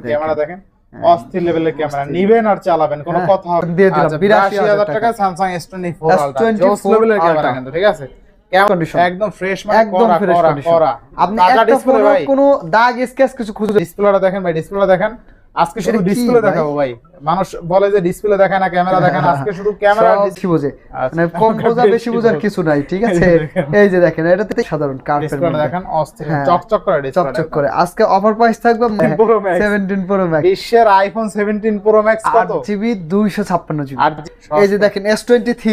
Camera দেখেন অস্থির লেভেলের ক্যামেরা নিবেন আর চালাবেন কোনো কথা হবে দিয়ে দিলাম 82000 টাকা স্যামসাং S24 আলট্রা জোস লেভেলের ক্যামেরা কিন্তু ঠিক আছে কন্ডিশন একদম ফ্রেশ মানে করা আপনি একটা ফোনে কোনো দাগ স্ক্র্যাচ কিছু খুঁজে ডিসপ্লেটা দেখেন ভাই ডিসপ্লেটা দেখেন আজকে শুধু ডিসপ্লে দেখাবো ভাই মানুষ বলে যে ডিসপ্লে দেখায় না ক্যামেরা দেখেন আজকে শুধু ক্যামেরা কি বোঝে মানে কম বোঝা বেশি বোঝার কিছু নাই ঠিক আছে এই যে দেখেন এটাতে সাধারণ কার্ভের ডিসপ্লেটা দেখেন অস্থির চকচক করে ডিসপ্লে চকচক করে আজকে অফার প্রাইস থাকবে 17 প্রো ম্যাক্স বিশ্বের আইফোন 17 প্রো ম্যাক্স কত 8GB 256GB এই যে দেখেন S23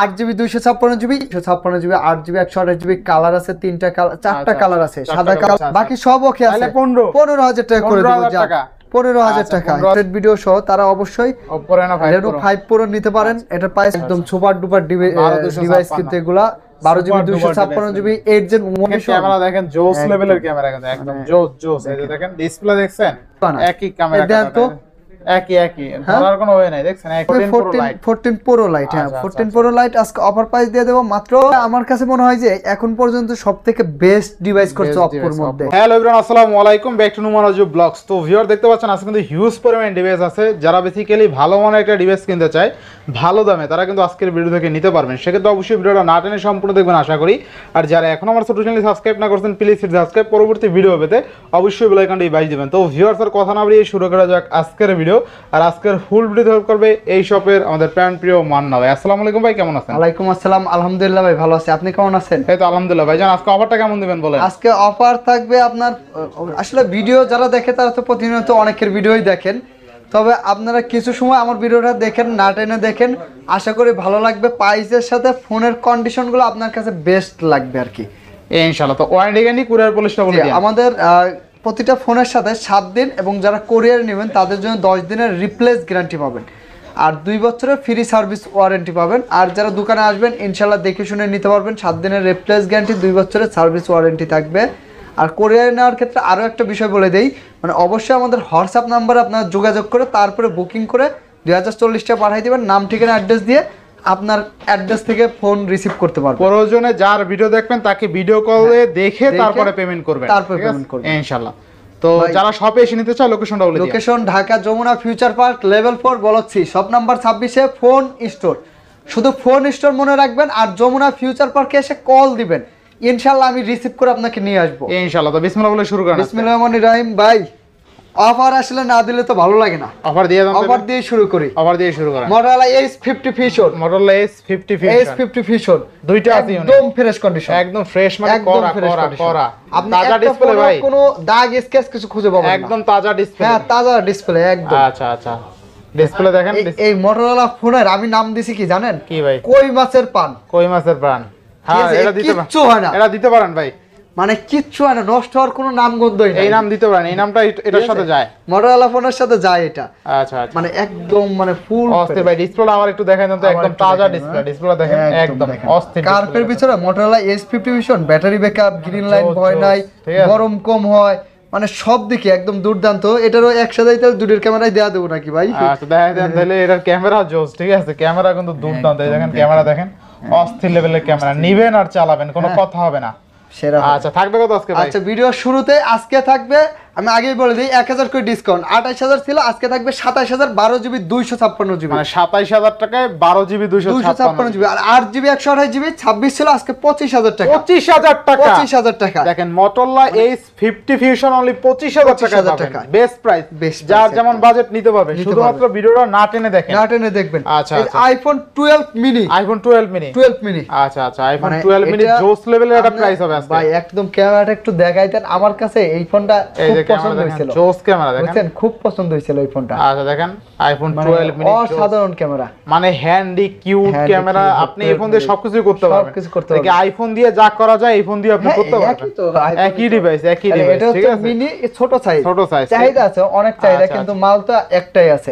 8GB 256GB 256GB 8GB 128GB colour আছে তিনটা কালার চারটা কালার আছে সাদা কালার বাকি সব ওকে আছে 15000 টাকা করে দেব যা 15000 টাকা সেট ভিডিও সহ তারা অবশ্যই Reno 5 Pro নিতে পারেন এটা প্রাইস একদম সুপার ডুপার ডিভাইস কিন্তু এগুলা 12GB 256GB 8 জেন ক্যামেরা দেখেন জোস লেভেলের ক্যামেরা কিন্তু একদম জোস এই যে দেখেন ডিসপ্লে দেখছেন একই ক্যামেরা তো একই ধরার কোনো ওয়ে নাই দেখছেন 14 Pro Lite হ্যাঁ 14 Pro Lite আজকে অফার প্রাইস দিয়ে দেব মাত্র আমার কাছে মনে হয় যে এখন পর্যন্ত সবথেকে বেস্ট ডিভাইস করছে Oppo-র মধ্যে হ্যালো एवरीवन আসসালামু আলাইকুম ব্যাক টু নুমানজু ব্লগস তো ভিউয়ার দেখতে পাচ্ছেন আজকে কিন্তু হিউজ পরিমাণ ডিভাইস আছে যারা বেসিক্যালি ভালো মানের একটা ডিভাইস কিনতে চায় ভালো দামে তারা কিন্তু আজকের ভিডিও থেকে নিতে পারবেন সেক্ষেত্রে অবশ্যই ভিডিওটা না টেনে সম্পূর্ণ দেখবেন আশা করি আর যারা এখন আমার ছোট চ্যানেল সাবস্ক্রাইব না করেছেন প্লিজ সাবস্ক্রাইব পরবর্তী ভিডিও পেতে অবশ্যই বেল আইকনটি বাজিয়ে দিবেন তো ভিউয়ার্স আর কথা না বাড়িয়ে শুরু করা যাক আজকের ভিডিও আর আজকের ফুল ভিডিও হেল্প করবে এই শপের আমাদের প্রাণ প্রিয় মান্না ভাই আসসালামু আলাইকুম ভাই কেমন আছেন ওয়ালাইকুম আসসালাম আলহামদুলিল্লাহ ভাই ভালো আছি আপনি কেমন আছেন এই তো আলহামদুলিল্লাহ ভাই জান আজকে অফারটা কেমন দিবেন বলেন আজকে অফার থাকবে আপনার আসলে ভিডিও যারা দেখে তারা তো প্রতিনিয়ত অনেকের ভিডিওই দেখেন তবে আপনারা কিছু সময় আমার ভিডিওটা দেখেন না টেনে দেখেন আশা করি ভালো লাগবে প্রাইসের সাথে ফোনের কন্ডিশনগুলো আপনার কাছে বেস্ট লাগবে আর কি ইনশাআল্লাহ তো ওয়ারেন্টি গ্যারান্টি কুরিয়ার পলিসিটা বলে দিন আমাদের প্রতিটা ফোনের সাথে 7 দিন এবং যারা কোরিয়ার নেবেন তাদের জন্য 10 দিনের রিপ্লেস গ্যারান্টি পাবেন আর 2 বছরের ফ্রি সার্ভিস ওয়ারেন্টি পাবেন আর যারা দোকানে আসবেন ইনশাআল্লাহ দেখে শুনে নিতে পারবেন 7 দিনের রিপ্লেস গ্যারান্টি 2 বছরের সার্ভিস ওয়ারেন্টি থাকবে আর কোরিয়ার নেওয়ার ক্ষেত্রে আরও একটা বিষয় বলে দেই মানে অবশ্যই আমাদের হোয়াটসঅ্যাপ নাম্বারে আপনারা যোগাযোগ করে তারপরে বুকিং করে 2040 টাকা পাঠিয়ে দেবেন নাম ঠিকানা অ্যাড্রেস দিয়ে আপনার অ্যাড্রেস থেকে ফোন রিসিভ করতে পারবেন প্রয়োজনে যার ভিডিও দেখবেন তাকে ভিডিও কলে দেখে তারপরে পেমেন্ট করবেন ইনশাআল্লাহ তো যারা শপে এসে নিতে চায় লোকেশনটা বলে দিন location Dhaka Jamuna future park level 4 block C shop number 26 এ ফোন স্টোর শুধু ফোন স্টোর মনে রাখবেন আর যমুনা ফিউচার পার্কে এসে কল দিবেন ইনশাআল্লাহ আমি রিসিভ করে আপনাকে নিয়ে আসব ইনশাআল্লাহ তো বিসমিল্লাহ বলে শুরু করেন বিসমিল্লাহির রহমানির রহিম ভাই অফার আসলে না দিলে তো ভালো লাগে না অফার দিয়ে শুরু করি Motorola S50 Fusion Motorola S50 Fusion দুইটা আছে একদম ফ্রেশ কন্ডিশন একদম ফ্রেশ মানে করা আপনি তাজা ডিসপ্লে ভাই কোনো দাগ স্ক্র্যাচ কিছু খুঁজে পাবেন না একদম তাজা ডিসপ্লে হ্যাঁ তাজা ডিসপ্লে একদম আচ্ছা ডিসপ্লে দেখেন এই Motorola ফোনের আমি নাম দিছি কি জানেন কি ভাই কই মাছের পান হ্যাঁ এটা দিতে কিচ্ছু হয় না এটা দিতে পারেন ভাই মানে কিচ্ছু হয় না নষ্ট হওয়ার কোনো নাম গন্ধই নাই এই নাম দিতে পারেন এই নামটা এটার সাথে যায় Motorola ফোনের সাথে যায় এটা আচ্ছা মানে একদম মানে ফুল অস্থির ভাই ডিসপ্লেটা আবার একটু দেখাই দেন তো একদম তাজা ডিসপ্লে দেখেন একদম অস্থির কার্ভের ভিতরে Motorola S50 Fusion battery backup green light ভয় নাই গরম কম হয় মানে সব দিকে একদম দুর্দান্ত এটারও একসাথে দুটোর ক্যামেরায় দেয়া দেবো নাকি ভাই আচ্ছা দেখাই দেন তাহলে এটার ক্যামেরা জোস ঠিক আছে ক্যামেরা কিন্তু দুর্দান্ত এই দেখেন ক্যামেরা দেখেন অস্থির লেভেলের ক্যামেরা নিবেন আর চালাবেন কোনো কথা হবে না সেরা আচ্ছা থাকবে কত আজকে ভাই আচ্ছা ভিডিও শুরুতে আজকে থাকবে আমি আগেই বলে দিই 1000 করে ডিসকাউন্ট 28000 ছিল আজকে থাকবে 27000 12GB 256GB মানে 27000 টাকায় 12GB 256GB আর 8GB 128GB 26 ছিল আজকে 25000 টাকা 25000 টাকা দেখেন Motorola S50 Fusion only 25000 টাকা বেস্ট প্রাইস যার যেমন বাজেট নিতে পারবে শুধুমাত্র ভিডিওটা না টেনে দেখবেন আচ্ছা আইফোন 12 মিনি আচ্ছা আইফোন 12 মিনি জোস লেভেলের একটা প্রাইস হবে আজকে ভাই একদম ক্যামেরাটা একটু দেখাইতেন আমার কাছে এই ফোনটা পছন্দ হয়েছিল জোস ক্যামেরা দেখেন খুব পছন্দ হয়েছিল এই ফোনটা আচ্ছা দেখেন আইফোন 12 মিনি অসাধারণ ক্যামেরা মানে হ্যান্ডি কিউট ক্যামেরা আপনি এই ফোন দিয়ে সবকিছু করতে পারবেন দেখি আইফোন দিয়ে যা করা যায় এই ফোন দিয়ে আপনি করতে পারবেন একই ডিভাইস ঠিক আছে মিনি ছোট সাইজ চাহিদা আছে অনেক চাহিদা কিন্তু মাল তো একটাই আছে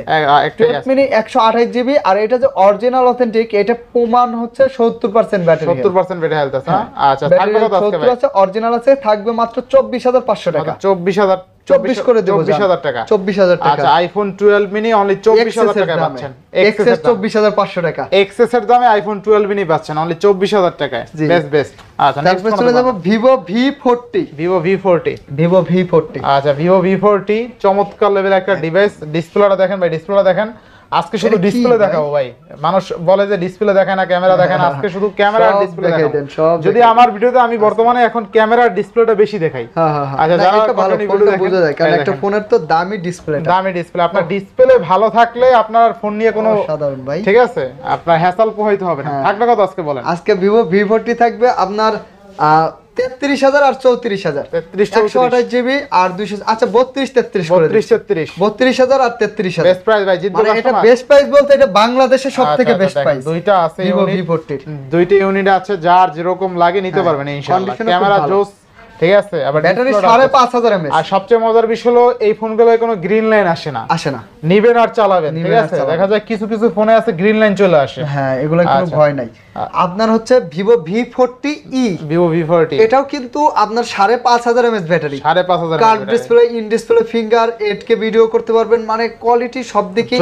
মিনি 128GB আর এটা যে অরিজিনাল অথেন্টিক এটা প্রমাণ হচ্ছে 70% ব্যাটারি 70% ব্যাটারি হেলথ আছে আচ্ছা থাকবে কত আজকে ভাই আছে অরিজিনাল আছে থাকবে মাত্র 24500 টাকা 24 করে দেব 24000 টাকা 24000 টাকা আচ্ছা আইফোন 12 মিনি অনলি 24000 টাকায় পাচ্ছেন এক্সএস 24500 টাকা এক্সএস এর দামে আইফোন 12 মিনি পাচ্ছেন অনলি 24000 টাকায় বেস্ট আচ্ছা তারপর চলে যাব ভিভো V40 ভিভো V40 আচ্ছা ভিভো V40 চমৎকার লেভেল একটা ডিভাইস ডিসপ্লেটা দেখেন ভাই ডিসপ্লেটা দেখেন আজকে শুধু ডিসপ্লে দেখাবো ভাই মানুষ বলে যে ডিসপ্লে দেখায় না ক্যামেরা দেখায় না আজকে শুধু ক্যামেরা আর ডিসপ্লে দেখাবো যদি আমার ভিডিওতে আমি বর্তমানে এখন ক্যামেরা আর ডিসপ্লেটা বেশি দেখাই আচ্ছা যারা ভালো ফোনটা বোঝা যায় কারণ একটা ফোনের তো দামি ডিসপ্লে আপনার ডিসপ্লে ভালো থাকলে আপনার ফোন নিয়ে কোনো সাধারণ ভাই ঠিক আছে আপনার হ্যাসেল পোহাইতে হবে না থাকবে কত আজকে বলেন আজকে ভিভো V40 থাকবে আপনার 33000 আর 34000 128 জিবি আর 200 আচ্ছা 32 33 করে 32000 আর 33000 বেস্ট প্রাইস ভাই জিতবে মানে এটা বেস্ট প্রাইস বলতে এটা বাংলাদেশের সবথেকে বেস্ট প্রাইস দুইটা আছে ভিভো V40 দুইটা ইউনিট আছে যার যেরকম লাগে নিতে পারবেন ইনশাআল্লাহ ক্যামেরা জোস ঠিক আছে আবার ব্যাটারি 5500 mAh আর সবচেয়ে মজার বিষয় হলো এই ফোনগুলোয় কোনো গ্রিন লাইন আসে না নিবেন আর চালাবেন ঠিক আছে দেখা যায় কিছু কিছু ফোনে আছে গ্রিন লাইন চলে আসে হ্যাঁ এগুলা কোনো ভয় নাই আপনার হচ্ছে ভিভো V40e ভিভো V40 এটাও কিন্তু আপনার 5500 mAh battery 5500 curve display in display finger 8K video করতে পারবেন মানে কোয়ালিটি সব দিকে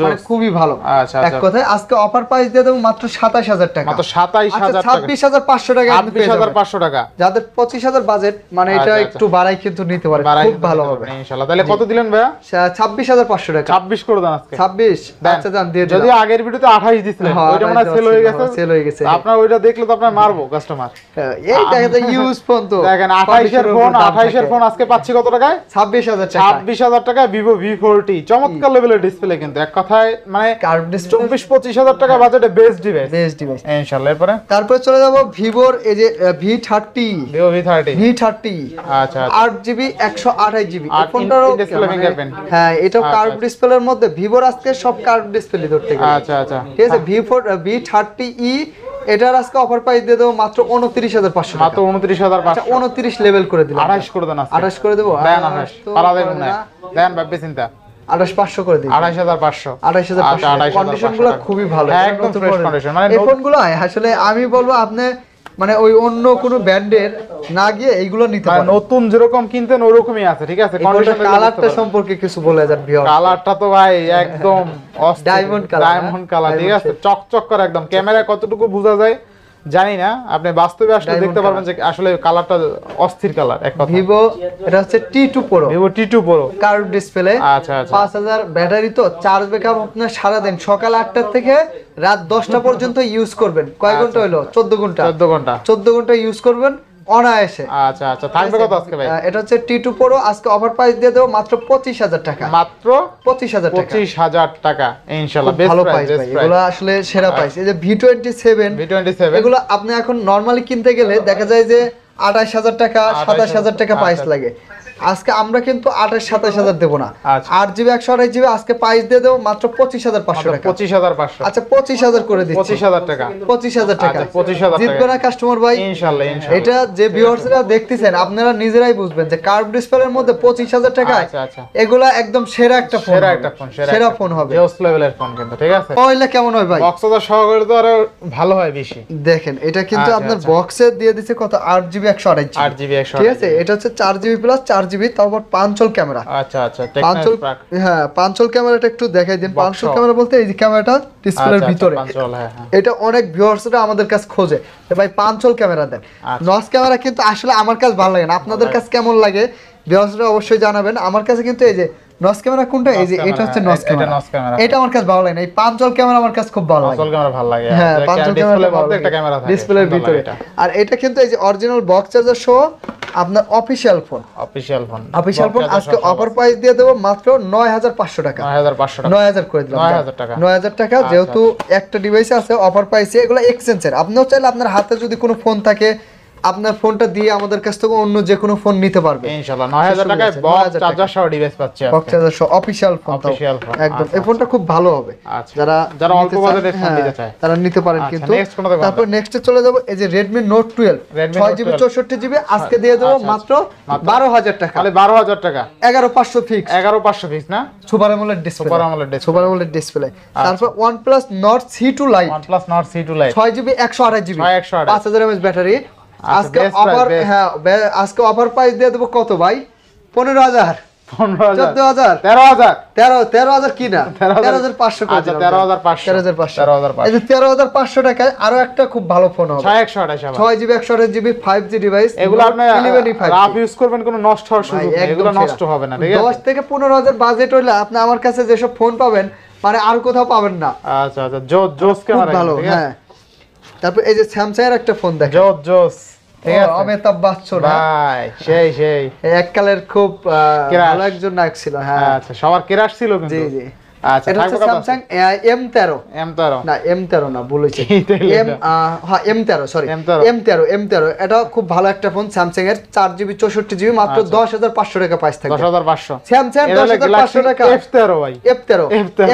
মানে খুবই ভালো আচ্ছা এক কথায় আজকে অফার প্রাইস দিয়ে দেব মাত্র 27000 টাকা মাত্র 27000 টাকা 26500 টাকা 26500 টাকা যাদের 25000 বাজেট মানে এটা একটু বাড়াই কিন্তু নিতে পারে খুব ভালো হবে ইনশাআল্লাহ তাহলে কত দিলেন ভাইয়া 26500 টাকা 26 করে দেন আজকে 26 আচ্ছা জান দিয়ে যদি আগের ভিডিওতে 28 দিছিলেন ওইটা মনে সেল হয়ে গেছে আপনার ওইটা দেখলে তো আপনার মারবো কাস্টমার এই দেখেন ইউজ ফোন তো দেখেন 28 এর ফোন আজকে পাচ্ছি কত টাকায় 26000 টাকা 26000 টাকা ভিভো V40 চমৎকার লেভেলের ডিসপ্লে কিন্তু এক কথায় মানে কার্ভ ডিসপ্লে 24-25000 টাকা বাজেটে বেস্ট ডিভাইস ইনশাআল্লাহ এরপরে তারপর চলে যাব ভিভোর এই যে V30 ভিভো V30 আচ্ছা 8GB 128GB এই ফোনটারও ডিসপ্লে ফিঙ্গারপ্রিন্ট হ্যাঁ এটাও কার্ভ ডিসপ্লের মধ্যে ভিভোর আজকে সব কার্ভ ডিসপ্লে ধরতে গেলে আচ্ছা ঠিক আছে V30e এটার আজকে অফার প্রাইস দিয়ে দেব মাত্র 29500 মাত্র 29500 29 লেভেল করে দিলাম 28 করে দেন আজকে 28 করে দেব দেন 28 পারা দেন না দেন ভাববে চিন্তা 28500 করে দিই 28500 কন্ডিশনগুলো খুবই ভালো একদম ফ্রেশ কন্ডিশন মানে এই ফোনগুলো আসলে আমি বলবো আপনি মানে ওই অন্য কোনো ব্র্যান্ডের না গিয়ে এইগুলো নিতে পারেন নতুন যেরকম কিনতেন ওরকমই আছে ঠিক আছে কন্ডিশন কালারটা সম্পর্কে কিছু বলে যান ভিউয়ার কালারটা তো ভাই একদম ডায়মন্ড কালার ঠিক আছে চকচক করে একদম ক্যামেরায় কতটুকু বোঝা যায় জানি না আপনি বাস্তবে আসলে দেখতে পারবেন যে আসলে কালারটা অস্থির কালার এক কথা ভিভো এটা হচ্ছে T2 Pro Vivo T2 Pro curve display আচ্ছা 5000 ব্যাটারি তো চার্জ ব্যাকআপ আপনার সারা দিন সকাল 8টা থেকে রাত 10টা পর্যন্ত ইউজ করবেন কয় ঘন্টা হলো 14 ঘন্টা ইউজ করবেন অনায়াসে আচ্ছা থাকবে কত আজকে ভাই এটা হচ্ছে T2 Pro আজকে অফার প্রাইস দিয়ে দেব মাত্র 25000 টাকা মাত্র 25000 টাকা ইনশাআল্লাহ বেস্ট প্রাইস এগুলো আসলে সেরা প্রাইস এই যে V27 এগুলো আপনি এখন নরমালি কিনতে গেলে দেখা যায় যে 28000 টাকা 27000 টাকা প্রাইস লাগে আজকে আমরা কিন্তু 28-27000 দেব না 8GB 128GB আজকে প্রাইস দিয়ে দেব মাত্র 25500 টাকা 25500 আচ্ছা 25000 করে দিচ্ছি 25000 টাকা 25000 টাকা 25000 টাকা জিতবে না কাস্টমার ভাই ইনশাআল্লাহ এটা যে ভিউয়ার্সরা দেখতেছেন আপনারা নিজেরাই বুঝবেন যে কার্ভ ডিসপ্লের মধ্যে 25000 টাকা আচ্ছা এগুলা একদম সেরা একটা ফোন সেরা ফোন হবে জোস লেভেলের ফোন কিন্তু ঠিক আছে কয়লা কেমন হয় ভাই বক্সটা সহকারে তো আরো ভালো হয় বেশি দেখেন এটা কিন্তু আপনার বক্সে দিয়ে দিছে কত 8GB 128GB ঠিক আছে এটা হচ্ছে 4GB প্লাস 4GB তারপর পাঁচল ক্যামেরা আচ্ছা পাঁচল হ্যাঁ পাঁচল ক্যামেরাটা একটু দেখাই দিন পাঁচল ক্যামেরা বলতে এই যে ক্যামেরাটা ডিসপ্লের ভিতরে এটা অনেক ভিউয়ার্সরা আমাদের কাছে খোঁজে ভাই পাঁচল ক্যামেরা দেন নস ক্যামেরা কিন্তু আসলে আমার কাছে ভালো লাগে না আপনাদের কাছে কেমন লাগে ভিউয়ার্সরা অবশ্যই জানাবেন আমার কাছে কিন্তু এই যে নস ক্যামেরা কোনটা এই যে এটা হচ্ছে নস ক্যামেরা এটা আমার কাছে ভালো লাগে না এই পাঁচল ক্যামেরা আমার কাছে খুব ভালো লাগে পাঁচল ক্যামেরা ভালো লাগে হ্যাঁ পাঁচল ক্যামেরা মধ্যে একটা ক্যামেরা থাকে ডিসপ্লের ভিতরে আর এটা কিন্তু এই যে অরিজিনাল বক্স চার্জার সহ আপনার অফিশিয়াল ফোন আজকে অফার প্রাইস দিয়ে দেব মাত্র 9500 টাকা 9000 করে দিলাম 9000 টাকা যেহেতু একটা ডিভাইসে আছে অফার প্রাইসে এগুলো এক্সচেঞ্জের আপনিও চাইলে আপনার হাতে যদি কোনো ফোন থাকে আপনার ফোনটা দিয়ে আমাদের কাছ থেকে অন্য যে কোনো ফোন নিতে পারবে ইনশাআল্লাহ 9000 টাকায় বক্স চার্জার সহ ডিভাইস পাচ্ছে বক্স চার্জার সহ অফিশিয়াল ফোন একদম এই ফোনটা খুব ভালো হবে যারা অল্প বাজেটে ফোন নিতে চায় তারা নিতে পারেন কিন্তু তারপর নেক্সটে চলে যাব এই যে Redmi Note 12 6GB 64GB আজকে দিয়ে দেব মাত্র 12000 টাকা খালি 12000 টাকা 11500 ফিক্স না সুপার AMOLED ডিসপ্লে তারপর OnePlus Nord C2 Lite 6GB 128GB 5000 mAh battery আজকে অফার আজকে অফার প্রাইস দিয়ে দেব কত ভাই 15,000 15,000 14,000 13,000 13,000 কি না 13,500 করে আচ্ছা দিলাম। 13,500 13,500 এই যে 13,500 টাকায় আরো একটা খুব ভালো ফোন হবে 6128 আবার 6GB 128GB 5G ডিভাইস এগুলো আপনি রাফ ইউজ করবেন কোনো নষ্ট হওয়ার সুযোগ নেই এগুলো নষ্ট হবে না ঠিক আছে 10 থেকে 15,000 বাজেট হইলে আপনি আমার কাছে যেসব ফোন পাবেন মানে আর কোথাও পাবেন না। আচ্ছা আচ্ছা জোস খুব ক্যামেরা ভালো ঠিক আছে হ্যাঁ। তারপর এই যে স্যামসাং এর একটা ফোন দেখেন জোস ঠিক আছে অমিতাভ বচ্চন ভাই সেই এককালের খুব ক্রাশ। ভালো একজন নায়ক ছিল হ্যাঁ আচ্ছা সবার ক্রাশ ছিল জি কিন্তু জি আচ্ছা এটা হচ্ছে থাকবে কত স্যামসাং M13 M13 না M13 না বলেছি তাহলে এম হ্যাঁ M13 সরি M13 M13 এটা খুব ভালো একটা ফোন স্যামসাং এর 4GB 64GB মাত্র 10,500 টাকা প্রাইস থাকবে 10,500 স্যামসাং 10,500 টাকা F13 ভাই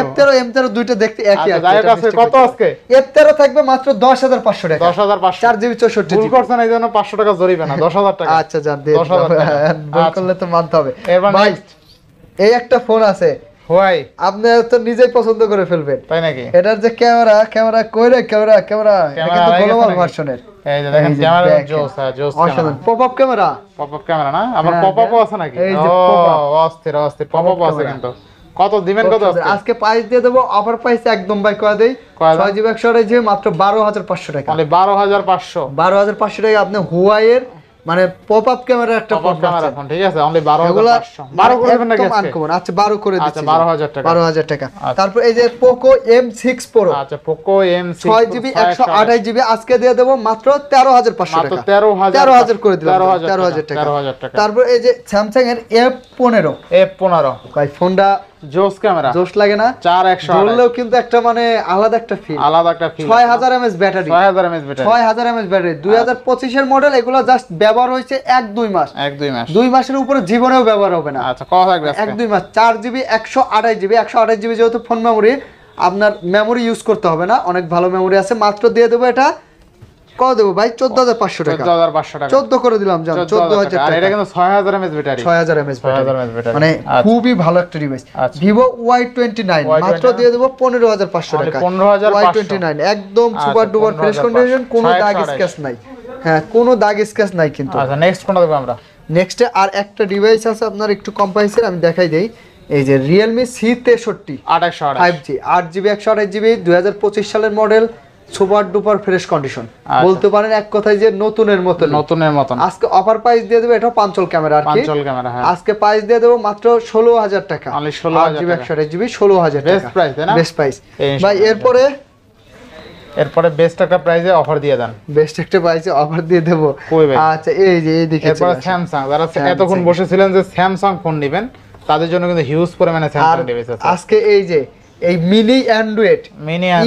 M13 দুইটা দেখতে একই আচ্ছা যাই আছে কত আজকে F13 থাকবে মাত্র 10,500 টাকা 10,500 4GB 64GB ভুল করছেন এই জন্য 500 টাকা জরিমানা না 10,000 টাকা আচ্ছা জান দিয়ে 10,000 টাকা ভুল করলে তো মানতে হবে এবার ভাই এই একটা ফোন আছে হোয়াই আপনি তো নিজেই পছন্দ করে ফেলবেন তাই নাকি এটার যে ক্যামেরা কইরে ক্যামেরা এটা কিন্তু গ্লোবাল ভার্সনের এই যে দেখেন ক্যামেরা জোস অসাধারণ পপআপ ক্যামেরা পপআপ ক্যামেরা না আবার পপআপও আছে নাকি এই যে ও pop-up। অস্থির পপআপ আছে কিন্তু কত দিবেন কত আজকে প্রাইস দিয়ে দেবো অফার প্রাইস একদম ভাই কয় দেই কয় দাও? 6GB 128GB মাত্র 12,500 টাকা মানে 12,500 12,500 টাকা আপনি হুয়াই এর মানে পপআপ ক্যামেরা একটা পপআপ ক্যামেরা ফোন ঠিক আছে অনলি এগুলা 12,500 12 করে দেবেন নাকি একদম আজকে আনকমন আচ্ছা 12 করে দিচ্ছি আচ্ছা 12,000 টাকা 12,000 টাকা তারপর এই যে পোকো M6 Pro আচ্ছা পোকো M6 6GB 128GB আজকে দিয়ে দেবো মাত্র 13,500 মাত্র টাকা 13,000 করে দিলাম 13,000 টাকা 13,000 টাকা তারপর এই যে স্যামসাং এর F15 F15 ভাই ফোনটা জোস ক্যামেরা জোশ লাগে না 4128 বললেও কিন্তু একটা মানে আলাদা একটা ফিল আলাদা একটা feel 6000 mAh battery 6000 mAh battery 6000 mAh battery 2025 এর মডেল এগুলো জাস্ট ব্যবহার হয়েছে 1-2 মাস 1-2 মাস 2 মাসের উপরে জীবনেও ব্যবহার হবে না আচ্ছা কত থাকবে আজকে 1-2 মাস 4GB 128GB যেহেতু ফোন মেমোরি আপনার মেমোরি ইউজ করতে হবে না অনেক ভালো মেমোরি আছে মাত্র দিয়ে দেবো এটা কত দেবো ভাই 14,500 টাকা 14,500 টাকা 14 করে দিলাম জান 14,000 আর টাকা এটা কিন্তু 6000 mAh battery 6000 mAh 6000 mAh battery মানে খুবই ভালো একটা ডিভাইস Vivo Y29 মাত্র দিয়ে দেবো 15,500 টাকা 15,500 Y29 একদম সুপার ডুপার ফ্রেশ কন্ডিশন কোনো দাগ স্ক্র্যাচ নাই হ্যাঁ কোনো দাগ স্ক্র্যাচ নাই কিন্তু আচ্ছা নেক্সট কোনটা দেখব আমরা নেক্সটে আর একটা ডিভাইস আছে আপনার একটু কম প্রাইসের আমি দেখাই দেই এই যে Realme C63 2828 5G 8GB 128GB 2025 সালের model super duper fresh condition বলতে পারেন এক কথায় যে নতুনের মতন আজকে অফার প্রাইস দিয়ে দেব এটা পাঁচল ক্যামেরা আর কি পাঁচল ক্যামেরা হ্যাঁ আজকে প্রাইস দিয়ে দেব মাত্র 16,000 টাকা অনলি 16,000 টাকা 128GB 16,000 টাকা বেস্ট প্রাইস তাই না বেস্ট প্রাইস ভাই এরপরে বেস্ট একটা প্রাইসে অফার দিয়ে দেন বেস্ট একটা প্রাইসে অফার দিয়ে দেব আচ্ছা এই যে এইদিকে এরপর স্যামসাং যারা এতক্ষণ বসেছিলেন যে স্যামসাং ফোন নেবেন তাদের জন্য কিন্তু হিউজ পরিমাণে স্যামসাং ডিভাইস আছে আজকে এই যে এই মিনি অ্যান্ড্রয়েড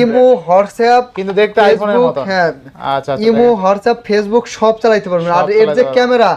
ইমো হোয়াটসঅ্যাপ কিন্তু দেখতে আইফোনের মতো হ্যাঁ আচ্ছা ইমো হোয়াটসঅ্যাপ ফেসবুক সব চালাতে পারবেন আর এর যে ক্যামেরা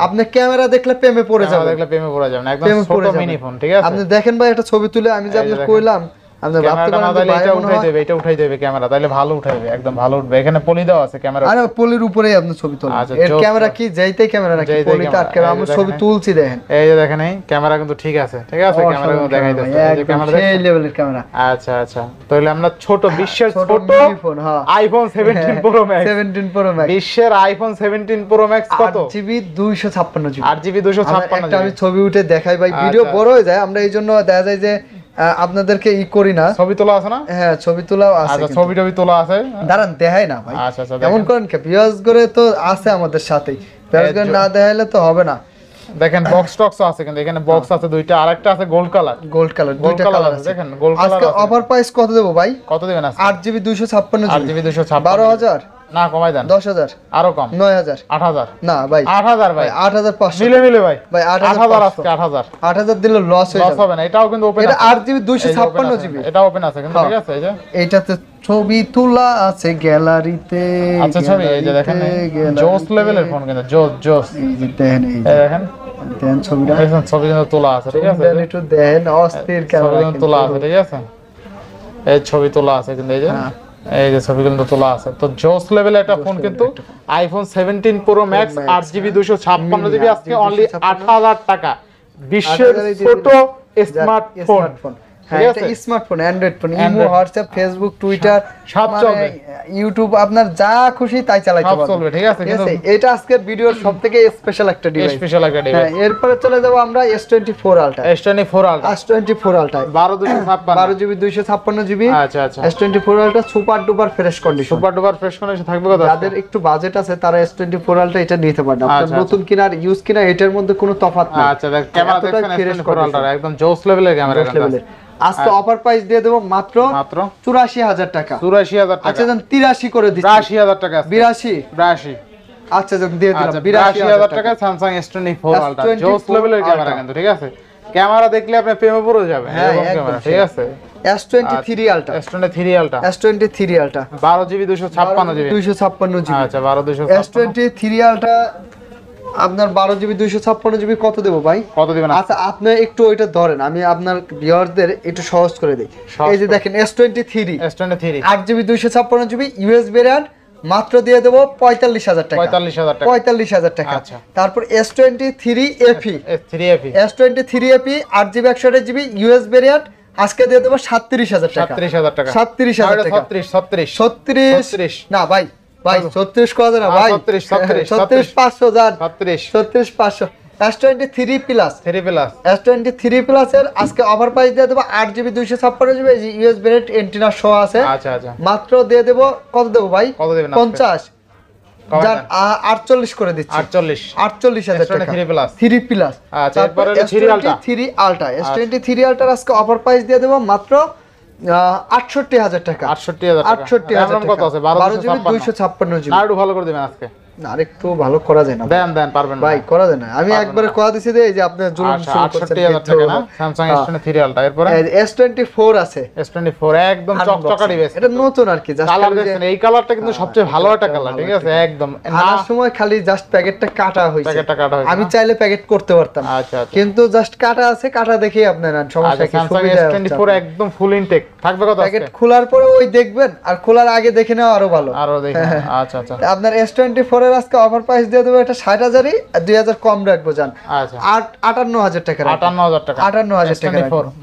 আপনি ক্যামেরা দেখলে প্রেমে পড়ে যাবেন একদম ছোট মিনি ফোন ঠিক আছে আপনি দেখেন ভাই একটা ছবি তুলে আমি যে আপনাকে কইলাম আপনি ভাবতে পারেন এটা উঠাই দেবে ক্যামেরা তাহলে ভালো উঠাইবে একদম ভালো উঠবে এখানে পলি দেওয়া আছে ক্যামেরা আরে পলির উপরেই আপনি ছবি তোলেন এর ক্যামেরা কি যাইতেই ক্যামেরা নাকি পলিতে আটকে আমি ছবি তুলছি দেখেন এই যে দেখেন এই ক্যামেরা কিন্তু ঠিক আছে ক্যামেরা কিন্তু দেখাইতেছে এই যে ক্যামেরা সেই লেভেলের ক্যামেরা আচ্ছা তাহলে আমরা ছোট বিশ্বের ছোট ফোন হ্যাঁ iPhone 17 pro max 17 pro max বিশ্বের আইফোন 17 প্রো ম্যাক্স কত 8GB 256GB 8GB 256 একটা আমি ছবি উঠে দেখাই ভাই ভিডিও বড় হয়ে যায় আমরা এইজন্য দেখা যায় যে আপনাদেরকে করি না ছবি তোলা আছে না হ্যাঁ ছবি তোলাও আছে আচ্ছা ছবি তোলা আছে দাঁড়ান দেখাই না ভাই আচ্ছা এমন করেন কি ভিউয়ার্স করে তো আছে আমাদের সাথেই ভিউয়ার্স করে না দেখাইলে তো হবে না দেখেন বক্স টক্স আছে কিন্তু এখানে বক্স আছে দুইটা আরেকটা আছে গোল্ড কালার দুইটা কালার আছে দেখেন গোল্ড কালার আজকে অফার প্রাইস কত দেব ভাই কত দিবেন আজকে 8GB 256GB 8GB 256 12,000 না কমাই দেন 10,000 আরো কম 9,000 8,000 না ভাই 8,000 ভাই 8,500 মিলে ভাই ভাই 8,000 আজকে 8,000 দিলে লস হয়ে যাবে হবে না এটাও কিন্তু ওপেন এটা 8GB 256GB এটা ওপেন আছে কিন্তু ঠিক আছে এই যে এইটাতে ছবি তোলা আছে গ্যালারিতে আচ্ছা ছবি এই যে দেখেন জোস লেভেলের ফোন কিন্তু জোস এই যে দেখেন এই দেখেন দেন ছবিটা দেখেন ছবি কিন্তু তোলা আছে ঠিক আছে একটু দেন অস্থির ক্যামেরা কিন্তু তোলা আছে ঠিক আছে এই ছবি তোলা আছে কিন্তু এই যে এই যে ছবি কিন্তু তোলা আছে তো জোস লেভেল একটা ফোন কিন্তু iPhone 17 pro max 8GB 256GB আজকে অনলি 8,000 টাকা বিশ্বের ছোট স্মার্টফোন ঠিক আছে smartphone, Android phone, imo, WhatsApp, Facebook, Twitter সব চলবে, ইউটিউব, আপনার যা খুশি তাই চালাতে সব পারবেন। চলবে, ঠিক আছে। কিন্তু এটা আজকের ভিডিওর সবথেকে স্পেশাল একটা ডিভাইস। স্পেশাল একটা ডিভাইস। হ্যাঁ, এরপরে চলে যাব আমরা S24 ultra. S24 ultra, S24 ultra 12 GB 256 GB। আচ্ছা আচ্ছা, S24 ultra super duper fresh condition, super duper fresh condition থাকবে কত? যাদের একটু বাজেট আছে তারা S24 আলট্রা এটা নিতে পারেন। আপনার আচ্ছা, নতুন কিনা আর ইউজ কিনা এটার মধ্যে কোনো তফাৎ নাই। আচ্ছা, দেখ ক্যামেরা দেখেন S24 আলট্রা একদম জোস লেভেলের ক্যামেরা লেভেলের। আজকে অফার প্রাইস দিয়ে দেব মাত্র 84,000 টাকা। 84,000 টাকা। আচ্ছা, 83 করে দিচ্ছি। 82,000 টাকা। 82। আচ্ছা, দিয়ে দিলাম 82,000 টাকা Samsung S24 আলট্রা জোস লেভেলের ক্যামেরা কিন্তু, ঠিক আছে। ক্যামেরা দেখলে আপনি প্রেমে পড়ে যাবেন এরকম ক্যামেরা, ঠিক আছে। S23 ultra, S23 ultra, S23 ultra 12 GB 256 GB। 256 GB। আচ্ছা, 12 256। S23 আলট্রা আপনার 12 GB 256 GB কত দেবো ভাই? কত দিবেন? আচ্ছা, আপনি একটু ওইটা ধরেন, আমি আপনার ভিউয়ারদের একটু সহজ করে দিই। এই যে দেখেন S23 8 GB 256 GB US variant মাত্র দিয়ে দেবো 45,000 টাকা। 45,000 টাকা। আচ্ছা, তারপর S23 FE, S23 FE 8 GB 128 GB US variant আজকে দিয়ে দেবো 37,000 টাকা। 37,000 টাকা। 37,000 টাকা। 36 না ভাই, 36 কত না ভাই? 36 500 যান। 36 500। S23 প্লাস, S23 প্লাস এর আজকে অফার প্রাইস দিয়ে দেবো 8 GB 256 GB US variant antenna সহ আছে। আচ্ছা আচ্ছা, মাত্র দিয়ে দেবো কত দেবো ভাই? কত দিবেন? 50 যান 48 করে দিচ্ছি। 48,000 টাকা। 3 প্লাস। আচ্ছা, এরপর হলো 3 আলট্রা। S23 আলট্রার আজকে অফার প্রাইস দিয়ে দেবো মাত্র 68,000 টাকা। 68,000 কত আছে? 12 GB 256 GB। আর একটু ভালো করে দিবেন আজকে। আরেকটু ভালো করা যায় না? দেন পারবেন ভাই, করা যায় না। আমি একবারে কথা দিছি যে এই যে আপনি জুলুম শুরু করছেন। 68,000 টাকা না Samsung S23 আলট্রা। এরপর S24 আছে। S24 একদম চকচকা ডিভাইস, এটা নতুন আর কি। জাস্ট কালার দেখেন, এই কালারটা কিন্তু সবচেয়ে ভালো একটা কালার, ঠিক আছে। একদম আনার সময় খালি জাস্ট প্যাকেটটা কাটা হইছে। আমি চাইলে প্যাকেট করতে পারতাম, আচ্ছা আচ্ছা, কিন্তু জাস্ট কাটা আছে, কাটা দেখেই আপনারা সমস্যা কি? Samsung S24 একদম ফুল ইনটেক থাকবে কত? প্যাকেট খোলার পরে ওই দেখবেন, আর খোলার আগে দেখে নেওয়া আরো ভালো। আরো দেখেন। আচ্ছা আচ্ছা, আপনার S24 এর আজকে অফার প্রাইস দিয়ে দেবো এটা 60,000 আর 2,000 কম রাখবো জান। আচ্ছা, 58,000 টাকা। 58,000 টাকা। 58,000 টাকা।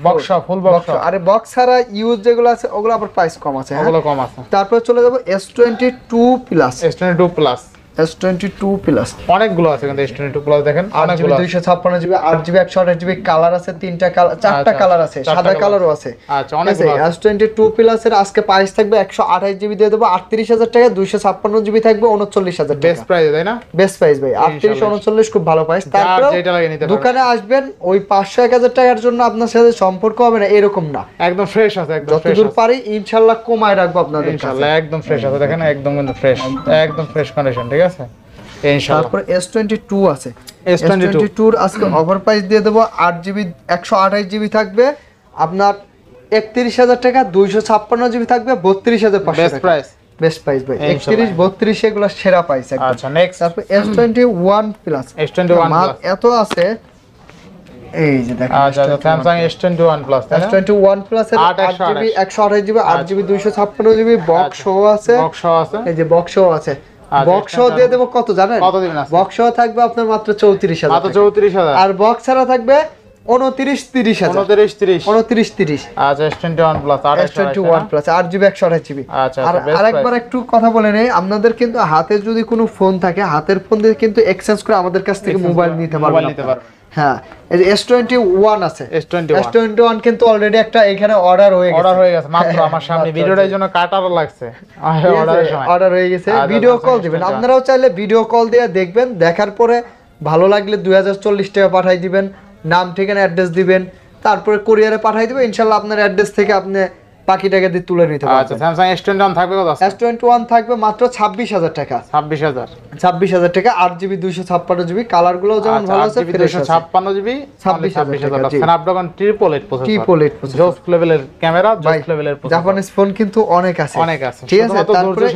Box full box. আরে বক্স ছাড়া ইউজ যেগুলো আছে ওগুলো আবার প্রাইস কম আছে। ওগুলো কম আছে। তারপর চলে যাব S22 plus. S22 plus, S22 plus অনেকগুলো আছে কিন্তু S22 প্লাস দেখেন 8 GB 256 GB 8 GB 128 GB colour আছে, 3টা কালার, 4টা কালার আছে, সাদা কালারও আছে। আচ্ছা, অনেকগুলো আছে। S22 প্লাস এর আজকে প্রাইস থাকবে 128 GB দিয়ে দেব 38,000 টাকা। 256 GB থাকবে 39,000 টাকা। বেস্ট প্রাইস তাই না? বেস্ট প্রাইস ভাই, 38 39 খুব ভালো প্রাইস। তারপর দোকানে আসবেন, ওই 500 1000 টাকার জন্য আপনার সাথে সম্পর্ক হবে না এরকম না, একদম ফ্রেশ আছে, একদম ফ্রেশ যতদূর পারি ইনশাআল্লাহ কমায় রাখবো আপনাদের কাছে। ইনশাআল্লাহ একদম ফ্রেশ আছে, দেখেন একদম কিন্তু ফ্রেশ, একদম ফ্রেশ কন্ডিশন, ঠিক আছে ইনশাআল্লাহ। তারপর S22 আছে। S22 এর আজকে অফার প্রাইস দিয়ে দেব 8 GB 128 GB থাকবে আপনার 31,000 টাকা। 256 GB থাকবে 32,500 বেস্ট প্রাইস। বেস্ট প্রাইস ভাই, 31 32 এগুলো সেরা প্রাইস একদম। আচ্ছা, নেক্সট তারপর S21 প্লাস। S21 মাল প্লাস এত আছে, এই যে দেখেন। আচ্ছা, Samsung S21 plus, S21 plus এর 8 GB 128 GB 8 GB 256 GB box সহ আছে। বক্স সহ আছে, এই যে বক্স সহ আছে। বক্স সহ দিয়ে দেব কত জানেন? কত দিবেন? বক্স সহ থাকবে আপনার মাত্র 34,000। মাত্র 34,000। আর বক্স ছাড়া থাকবে 29-30,000। 29-30। আচ্ছা, S21 plus, S21 plus 8 GB 128 GB। আচ্ছা, আর আরেকবার একটু কথা বলে নেই, আপনাদের কিন্তু হাতে যদি কোনো ফোন থাকে, হাতের ফোন দিয়ে কিন্তু এক্সচেঞ্জ করে আমাদের কাছ থেকে মোবাইল নিতে পারবেন। হ্যাঁ, এই যে S21 আছে। S21 কিন্তু অলরেডি একটা এখানে অর্ডার হয়ে গেছে মাত্র আমার সামনে। ভিডিওটার জন্য কাটারও লাগছে, অর্ডার হয়ে গেছে। ভিডিও কল দিবেন, আপনারাও চাইলে ভিডিও কল দিয়ে দেখবেন, দেখার পরে ভালো লাগলে 2040 টাকা পাঠাই দিবেন, নাম ঠিকানা অ্যাড্রেস দিবেন, তারপরে কুরিয়ারে পাঠাই দিবেন। ইনশাআল্লাহ আপনার অ্যাড্রেস থেকে আপনি বাকি টাকা দিয়ে তুলে নিতে পারবেন। আচ্ছা, Samsung S21 থাকবে কত? S21 থাকবে মাত্র 26,000 টাকা। 26,000 টাকা 8 GB 256 GB কালারগুলো যেমন ভালো আছে, ফ্রেশ আছে। 256 GB 26,000 টাকা। Snapdragon 888 প্রসেসর, জোস লেভেলের ক্যামেরা, জোস লেভেলের প্রসেসর। জাপানিজ ফোন কিন্তু অনেক আছে, অনেক আছে, ঠিক আছে। তারপরে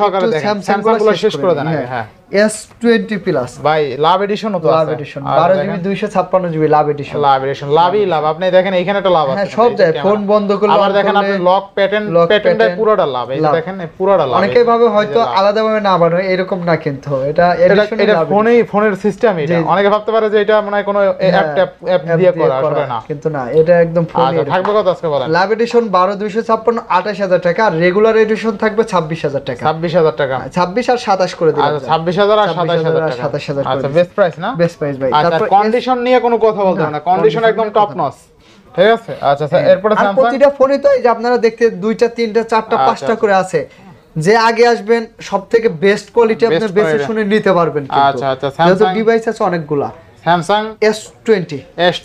Samsung গুলো শেষ করে দেন। হ্যাঁ, S20 প্লাস ভাই লাভ এডিশনও তো লাভ আছে। এডিশন 12GB 256GB লাভ এডিশন। লাভ এডিশন, লাভই লাভ। আপনি দেখেন এখানে একটা লাভ আছে। হ্যাঁ সব যায়, ফোন বন্ধ করলে আবার দেখেন আপনি লক প্যাটার্নটা পুরোটা লাভ। এই যে দেখেন পুরোটা লাভ। অনেকেই ভাবে হয়তো আলাদাভাবে না বানায়, এরকম না কিন্তু এটা এডিশন। এটা ফোনের সিস্টেম এটা। অনেকে ভাবতে পারে যে এটা মনে হয় কোনো অ্যাপ দিয়ে করা, আসলে না। কিন্তু না, এটা একদম ফোন। আচ্ছা থাকবে কত আজকে বলেন? লাভ এডিশন 12/256 28000 টাকা, আর রেগুলার এডিশন থাকবে 26000 টাকা। 26000 টাকা। 26 আর 27 করে দিলাম। আচ্ছা 26000 আর 27000 টাকা। 27000 আচ্ছা বেস্ট প্রাইস না? বেস্ট প্রাইস ভাই। আচ্ছা তারপর কন্ডিশন নিয়ে কোনো কথা বলতে হবে না, কন্ডিশন একদম টপ নচ। ঠিক আছে। আচ্ছা স্যার এরপরে আর স্যামসাং। প্রতিটা ফোনে তো এই যে আপনারা দেখতে 2টা 3টা 4টা 5টা করে আছে, যে আগে আসবেন সবথেকে বেস্ট কোয়ালিটি আপনি বেশি শুনে নিতে পারবেন কিন্তু। আচ্ছা আচ্ছা যেহেতু স্যামসাং ডিভাইস আছে অনেকগুলা। স্যামসাং S20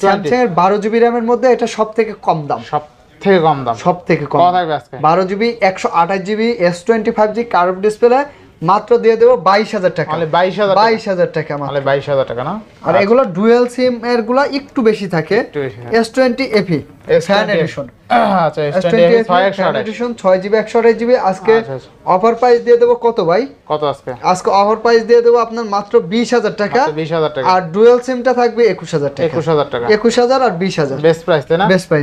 স্যামসাং এর 12GB র‍্যামের মধ্যে এটা সবথেকে কম দাম। সব থেকে কম দাম। সবথেকে কম কত থাকবে আজকে? 12GB 128GB S25G curve display মাত্র দিয়ে দেব 22000 টাকা। মানে 22000 টাকা মাত্র। মানে 22000 টাকা না? আর এগুলো ডুয়াল সিম এর গুলা একটু বেশি থাকে। একটু বেশি, হ্যাঁ। S20 FE fan addition. আচ্ছা S20 fan addition 6GB 128GB আজকে আচ্ছা, আচ্ছা। অফার প্রাইস দিয়ে দেব কত ভাই? কত আজকে? আজকে অফার প্রাইস দিয়ে দেব আপনার মাত্র 20000 টাকা। মাত্র 20000 টাকা। আর ডুয়াল সিমটা থাকবে 21000 টাকা। 21000 টাকা। 21000 আর 20000 বেস্ট প্রাইস তাই না? Best price.